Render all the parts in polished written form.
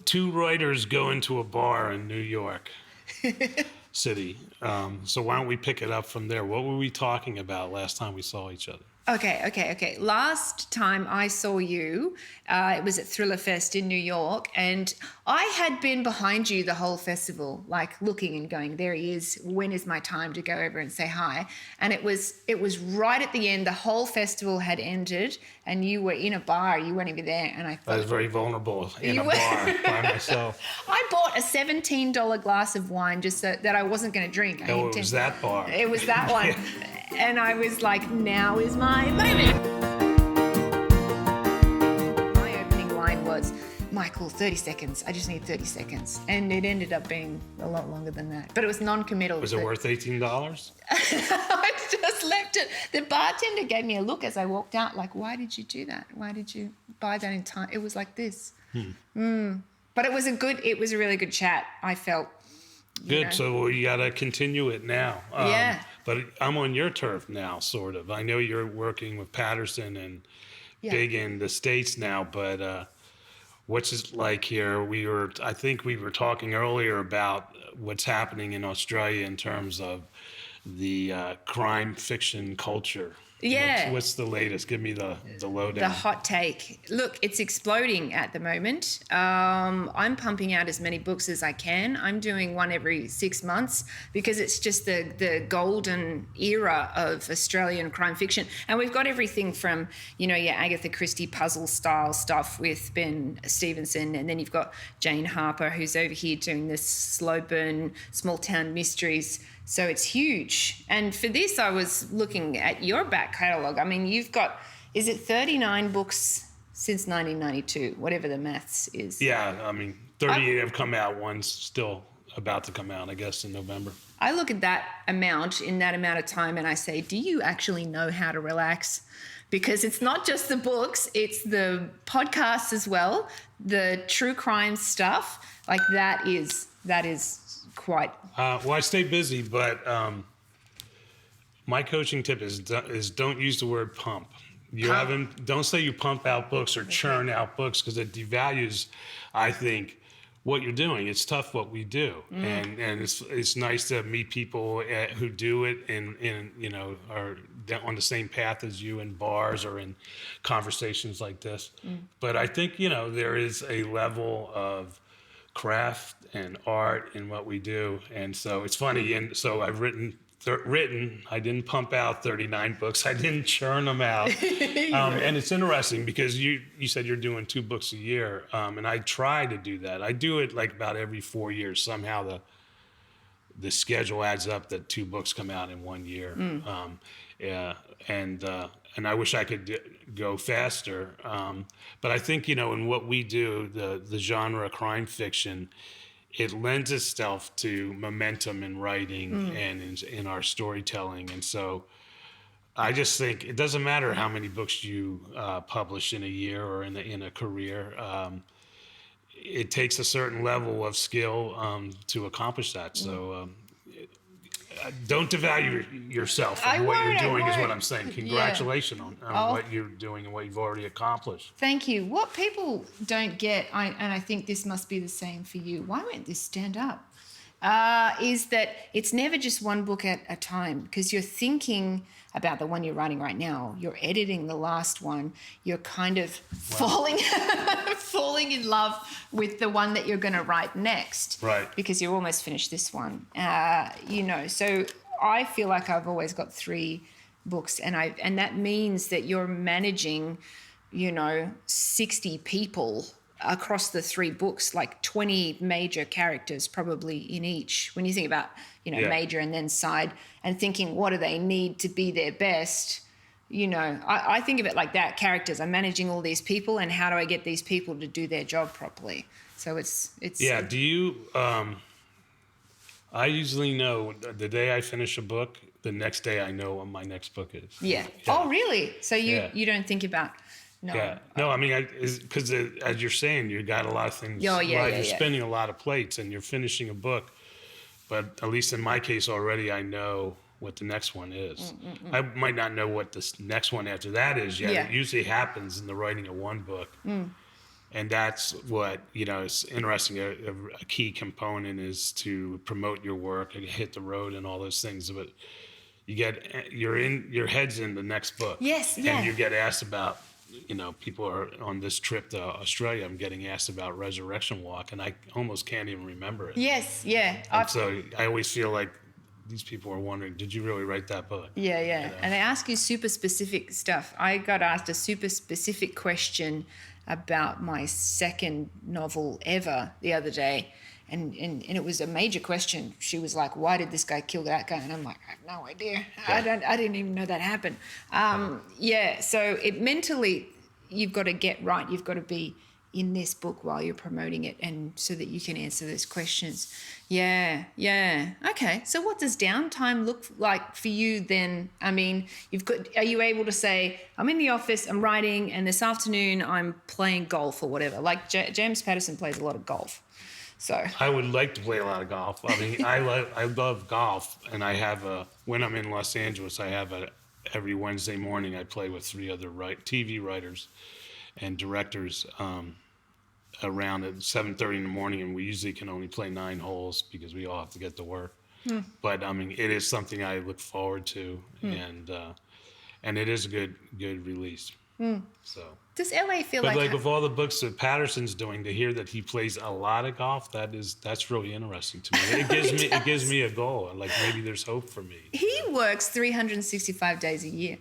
two writers go into a bar in New York City. So why don't we pick it up from there? What were we talking about last time we saw each other? Okay. Last time I saw you, it was at Thriller Fest in New York, and I had been behind you the whole festival, like looking and going, there he is, when is my time to go over and say hi? And it was right at the end, the whole festival had ended, and you were in a bar, you weren't even there, and I thought... I was very vulnerable in a bar by myself. I bought a $17 glass of wine just so that I wasn't going to drink. It was that bar. It was that one. And I was like, now is my moment. My opening line was, Michael, 30 seconds. I just need 30 seconds. And it ended up being a lot longer than that. But it was non-committal. Was it worth $18? I just left it. The bartender gave me a look as I walked out, like, why did you do that? Why did you buy that in time? It was like this. But it was a really good chat, I felt. Good, so you got to continue it now. Yeah. But I'm on your turf now, sort of. I know you're working with Patterson and big in the States now, but what's it like here? I think we were talking earlier about what's happening in Australia in terms of the crime fiction culture. Yeah. What's the latest? Give me the lowdown. The hot take. Look, it's exploding at the moment. I'm pumping out as many books as I can. I'm doing one every 6 months because it's just the golden era of Australian crime fiction. And we've got everything from, your Agatha Christie puzzle style stuff with Ben Stevenson. And then you've got Jane Harper, who's over here doing this slow burn, small town mysteries. So it's huge. And for this, I was looking at your back catalogue. I mean, you've got, is it 39 books since 1992, whatever the maths is? Yeah, I mean, 38 have come out. One's still about to come out, I guess, in November. I look at that amount in that amount of time and I say, do you actually know how to relax? Because it's not just the books, it's the podcasts as well, the true crime stuff. Like that is quite... Well, I stay busy, but my coaching tip is don't use the word pump. Don't say you pump out books or churn out books because it devalues, I think, what you're doing. It's tough what we do, and it's nice to meet people who do it and are on the same path as you in bars or in conversations like this. But I think there is a level of craft and art in what we do, and so it's funny. And so I've written. I didn't pump out 39 books. I didn't churn them out. And it's interesting because you said you're doing 2 books a year, and I try to do that. I do it like about every 4 years. Somehow the schedule adds up that 2 books come out in 1 year. And I wish I could go faster. But I think, in what we do, the genre crime fiction, it lends itself to momentum in writing and in our storytelling. And so I just think it doesn't matter how many books you publish in a year or in a career. It takes a certain level of skill to accomplish that. So don't devalue yourself and what you're doing is what I'm saying. Congratulations on what you're doing and what you've already accomplished. Thank you. What people don't get, and I think this must be the same for you, why won't this stand up? Is that it's never just one book at a time because you're thinking about the one you're writing right now. You're editing the last one. You're kind of falling in love with the one that you're going to write next. Right. Because you're almost finished this one. So I feel like I've always got 3 books and that means that you're managing, 60 people across the 3 books, like 20 major characters probably in each. When you think about, major and then side and thinking, what do they need to be their best? I think of it like that. Characters, I'm managing all these people and how do I get these people to do their job properly? So it's. Yeah. Do you, I usually know the day I finish a book, the next day I know what my next book is. Yeah. Oh, really? So you don't think about... No. Yeah. No, I mean, because as you're saying, you got a lot of things. You're spinning a lot of plates and you're finishing a book. But at least in my case already, I know what the next one is. I might not know what this next one after that is yet. Yeah. It usually happens in the writing of one book. And that's what, is interesting. A key component is to promote your work and hit the road and all those things. But your head's in the next book. Yes, yeah. And you get asked about, people are on this trip to Australia. I'm getting asked about Resurrection Walk, and I almost can't even remember it. Yes, yeah. And so I always feel like these people are wondering, did you really write that book? Yeah. And they ask you super specific stuff. I got asked a super specific question about my second novel ever the other day. And it was a major question. She was like, why did this guy kill that guy? And I'm like, I have no idea. Yeah. I didn't even know that happened. So it mentally, you've got to get right. You've got to be in this book while you're promoting it, and so that you can answer those questions. Yeah. Okay. So what does downtime look like for you then? I mean, are you able to say, I'm in the office, I'm writing, and this afternoon I'm playing golf or whatever? Like James Patterson plays a lot of golf. So I would like to play a lot of golf. I mean, I love golf, and I have when I'm in Los Angeles, I have every Wednesday morning I play with 3 other TV writers and directors around at 7:30 in the morning, and we usually can only play 9 holes because we all have to get to work. But I mean, it is something I look forward to, and it is a good release. So. Does LA feel but like with all the books that Patterson's doing, to hear that he plays a lot of golf, that's really interesting to me. It gives me a goal, and like maybe there's hope for me. He works 365 days a year.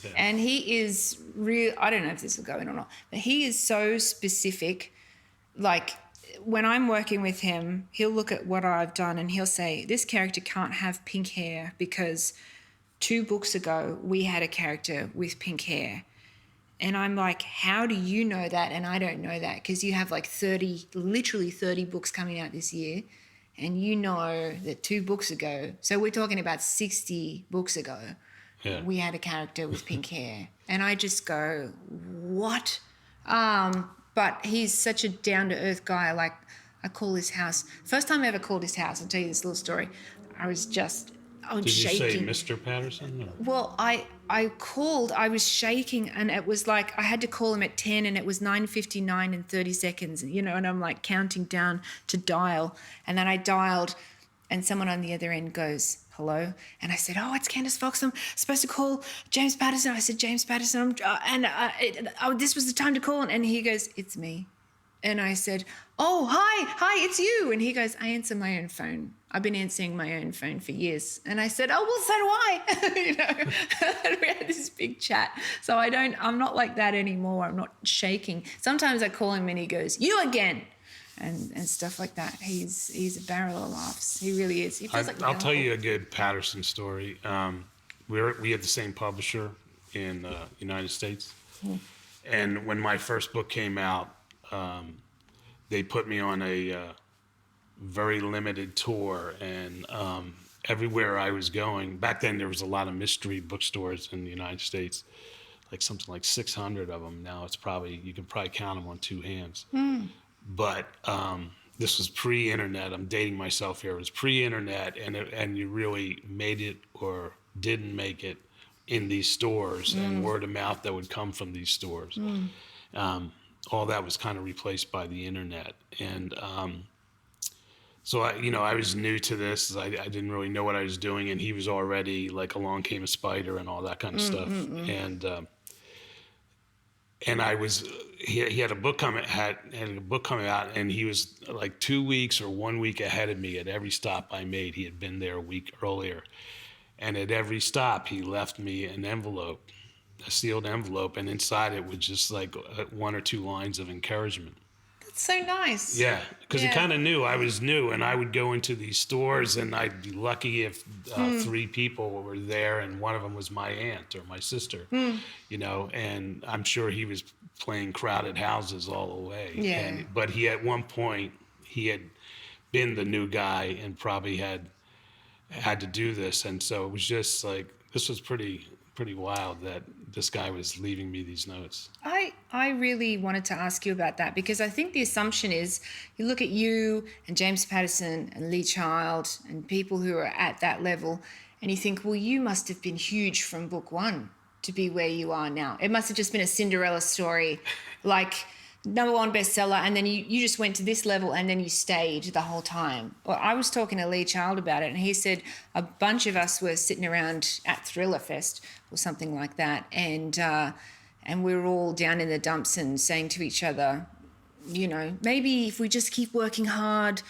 Yeah. And he is real. I don't know if this will go in or not, but he is so specific. Like when I'm working with him, he'll look at what I've done and he'll say, this character can't have pink hair because 2 books ago we had a character with pink hair. And I'm like, how do you know that? And I don't know that, because you have like literally 30 books coming out this year. And you know that 2 books ago, so we're talking about 60 books ago, we had a character with pink hair. And I just go, what? But he's such a down-to-earth guy. Like, I call his house. First time I ever called his house, I'll tell you this little story. I was shaking. Did you say Mr. Patterson? Or? Well, I called, I was shaking, and it was like I had to call him at 10 and it was 9:59 and 30 seconds, and I'm like counting down to dial. And then I dialed and someone on the other end goes, hello? And I said, oh, it's Candice Fox. I'm supposed to call James Patterson. I said, James Patterson, this was the time to call. And he goes, it's me. And I said, oh, hi, it's you. And he goes, I answer my own phone. I've been answering my own phone for years. And I said, oh, well, so do I. And we had this big chat. So I'm not like that anymore. I'm not shaking. Sometimes I call him and he goes, you again. And stuff like that. He's a barrel of laughs. He really is. He feels I'll tell you a good Patterson story. We had the same publisher in the United States. And when my first book came out, they put me on a very limited tour, and everywhere I was going, back then there was a lot of mystery bookstores in the United States, like something like 600 of them. Now you can probably count them on 2 hands. But this was pre-internet. I'm dating myself here. It was pre-internet, and you really made it or didn't make it in these stores, and word of mouth that would come from these stores. All that was kind of replaced by the internet. And so I was new to this. I didn't really know what I was doing, and he was already like Along Came a Spider and all that kind of stuff. And he had a book coming out, and he was like 2 weeks or 1 week ahead of me at every stop I made. He had been there a week earlier, and at every stop he left me an envelope, a sealed envelope, and inside it was just like 1 or 2 lines of encouragement. That's so nice. Yeah, because he kind of knew I was new, and I would go into these stores, and I'd be lucky if 3 people were there, and one of them was my aunt or my sister, and I'm sure he was playing crowded houses all the way. Yeah. But at one point, he had been the new guy and probably had to do this, and so it was just like, this was pretty wild that this guy was leaving me these notes. I really wanted to ask you about that, because I think the assumption is you look at you and James Patterson and Lee Child and people who are at that level, and you think, well, you must have been huge from book 1 to be where you are now. It must have just been a Cinderella story, like #1 bestseller, and then you just went to this level and then you stayed the whole time. Well, I was talking to Lee Child about it, and he said a bunch of us were sitting around at Thriller Fest or something like that, and we were all down in the dumps and saying to each other, you know, maybe if we just keep working hard,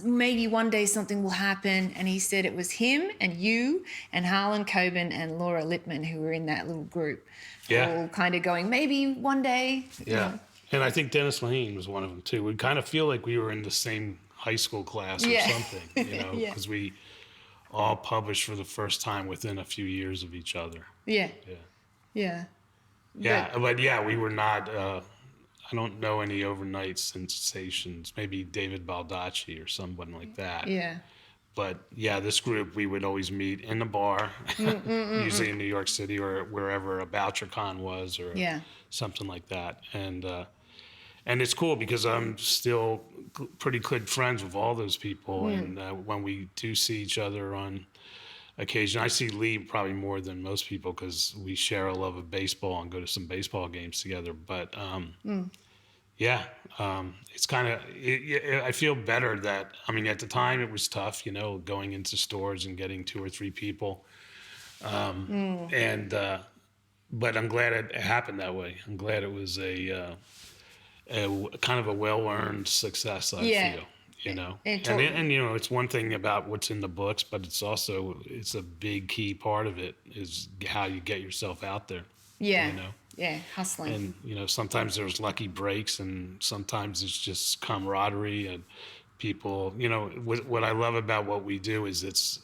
maybe one day something will happen. And he said it was him and you and Harlan Coben and Laura Lippman who were in that little group, all kind of going, maybe one day. Yeah. You know. And I think Dennis Lehane was one of them too. We kind of feel like we were in the same high school class or something, you know, because we all published for the first time within a few years of each other. Yeah. But we were not, I don't know any overnight sensations, maybe David Baldacci or someone like that. Yeah. But this group, we would always meet in the bar, usually in New York City or wherever a BoucherCon was or something like that. And it's cool because I'm still pretty good friends with all those people. And when we do see each other on occasion, I see Lee probably more than most people because we share a love of baseball and go to some baseball games together. But it's kind of, I feel better that, I mean, at the time it was tough, you know, going into stores and getting 2 or 3 people. But I'm glad it happened that way. I'm glad it was a kind of a well-earned success, I feel, you know. And you know, it's one thing about what's in the books, but it's a big key part of it is how you get yourself out there. Yeah. You know. Yeah, hustling. And, you know, sometimes there's lucky breaks and sometimes it's just camaraderie and people, you know, what I love about what we do is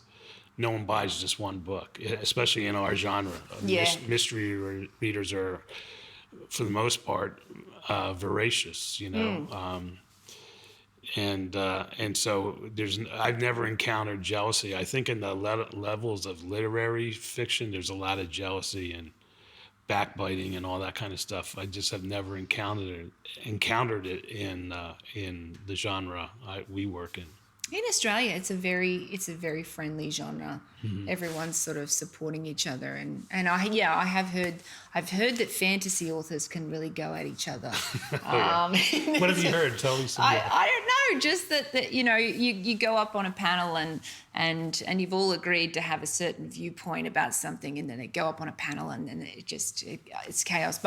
no one buys just one book, especially in our genre. Mystery readers are, for the most part, voracious, you know. And so I've never encountered jealousy. I think in the levels of literary fiction, there's a lot of jealousy and backbiting and all that kind of stuff. I just have never encountered it in the genre we work in. In Australia, it's a very friendly genre. Everyone's sort of supporting each other, and I've heard that fantasy authors can really go at each other. What have you heard? Tell me some. I don't know, just that you know you go up on a panel and you've all agreed to have a certain viewpoint about something, and then they go up on a panel and then it's chaos.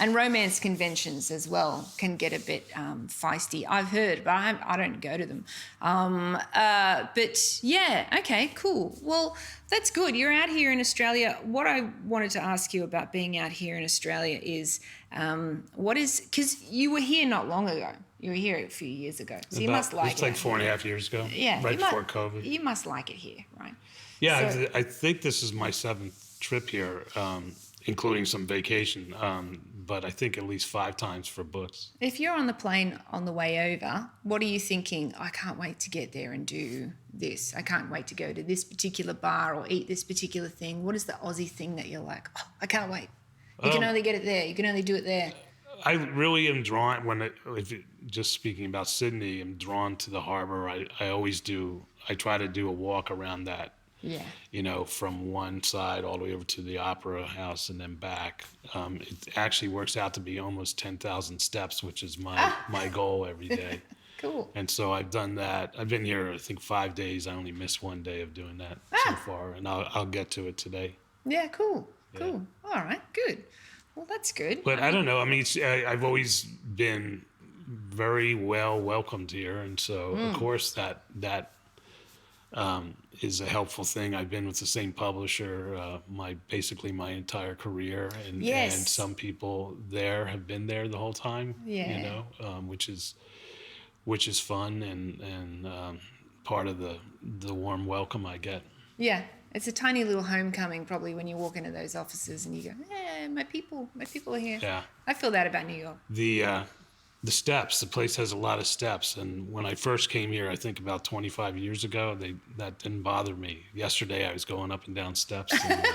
And romance conventions as well can get a bit feisty. I've heard, but I don't go to them. But yeah, okay, cool. Well, that's good. You're out here in Australia. What I wanted to ask you about being out here in Australia is, because you were here not long ago. You were here a few years ago. So you must like it. It's like 4.5 years ago. Yeah. Right before COVID. You must like it here, right? Yeah, so, I think this is my 7th trip here, including some vacation. But I think at least 5 times for books. If you're on the plane on the way over, what are you thinking? I can't wait to get there and do this. I can't wait to go to this particular bar or eat this particular thing. What is the Aussie thing that you're like, oh, I can't wait? You can only get it there. You can only do it there. I really am drawn, just speaking about Sydney, I'm drawn to the harbor. I always do. I try to do a walk around that. Yeah. You know, from one side all the way over to the Opera House and then back. It actually works out to be almost 10,000 steps, which is my goal every day. Cool. And so I've done that. I've been here, I think, 5 days. I only missed 1 day of doing that so far, and I'll get to it today. Yeah, cool. Cool. All right, good. Well, that's good. But I don't know. I mean, I've always been very well welcomed here, and so of course that is a helpful thing. I've been with the same publisher basically my entire career, and some people there have been there the whole time. Yeah. You know, which is fun and part of the warm welcome I get. Yeah. It's a tiny little homecoming probably when you walk into those offices and you go, hey, my people are here. Yeah. I feel that about New York. The steps, the place has a lot of steps. And when I first came here, I think about 25 years ago, that didn't bother me. Yesterday I was going up and down steps. And,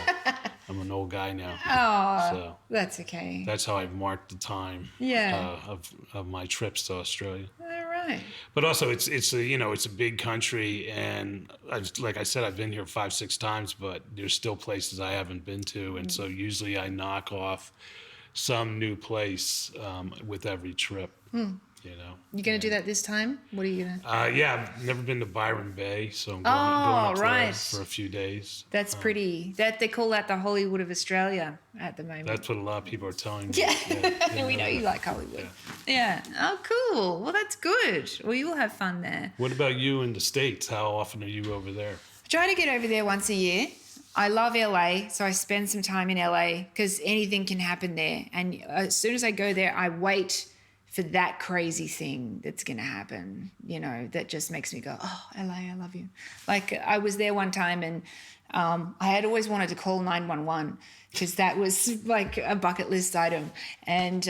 I'm an old guy now. Oh, so that's okay. That's how I've marked the time of my trips to Australia. All right. But also it's a big country, and like I said, I've been here 5-6 times, but there's still places I haven't been to, and so usually I knock off some new place with every trip. You know. You going to do that this time? What are you going to? Yeah, I've never been to Byron Bay, so I'm going up there right. for a few days. That's pretty. That they call that the Hollywood of Australia at the moment. That's what a lot of people are telling me. Yeah, we know you like Hollywood. Yeah. Oh, cool. Well, that's good. Well, you'll have fun there. What about you in the States? How often are you over there? I try to get over there once a year. I love LA, so I spend some time in LA because anything can happen there. And as soon as I go there, I wait for that crazy thing that's going to happen, you know, that just makes me go, oh, LA, I love you. Like I was there one time and I had always wanted to call 911 because that was like a bucket list item. And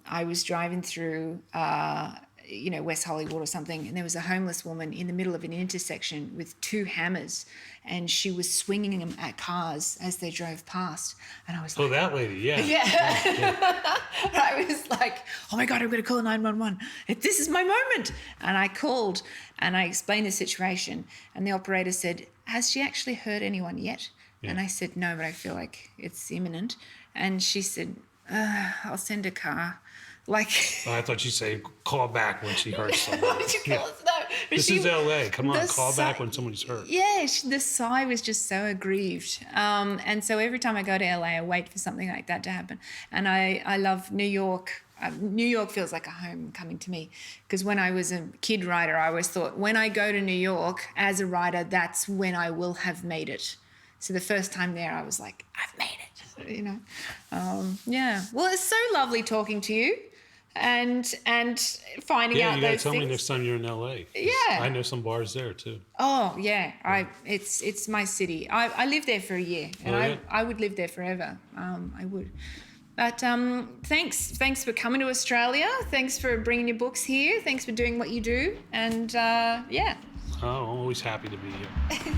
I was driving through, West Hollywood or something, and there was a homeless woman in the middle of an intersection with 2 hammers, and she was swinging them at cars as they drove past. And I was like, oh, that lady, yeah. I was like, oh my God, I'm going to call 911. This is my moment. And I called and I explained the situation, and the operator said, has she actually hurt anyone yet? Yeah. And I said, no, but I feel like it's imminent. And she said, I'll send a car. Like, I thought you'd say call back when she hurts somebody. What did you call us? No, this is LA. Come on, call back when somebody's hurt. Yeah, the sigh was just so aggrieved. And so every time I go to LA, I wait for something like that to happen. And I love New York. New York feels like a homecoming to me because when I was a kid writer, I always thought when I go to New York as a writer, that's when I will have made it. So the first time there, I was like, I've made it, you know. Yeah. Well, it's so lovely talking to you. And finding out those things. Yeah, you gotta tell me next time you're in LA. Yeah, I know some bars there too. Oh yeah, it's my city. I lived there for a year, and I would live there forever. I would. But thanks for coming to Australia. Thanks for bringing your books here. Thanks for doing what you do. And yeah. Oh, I'm always happy to be here.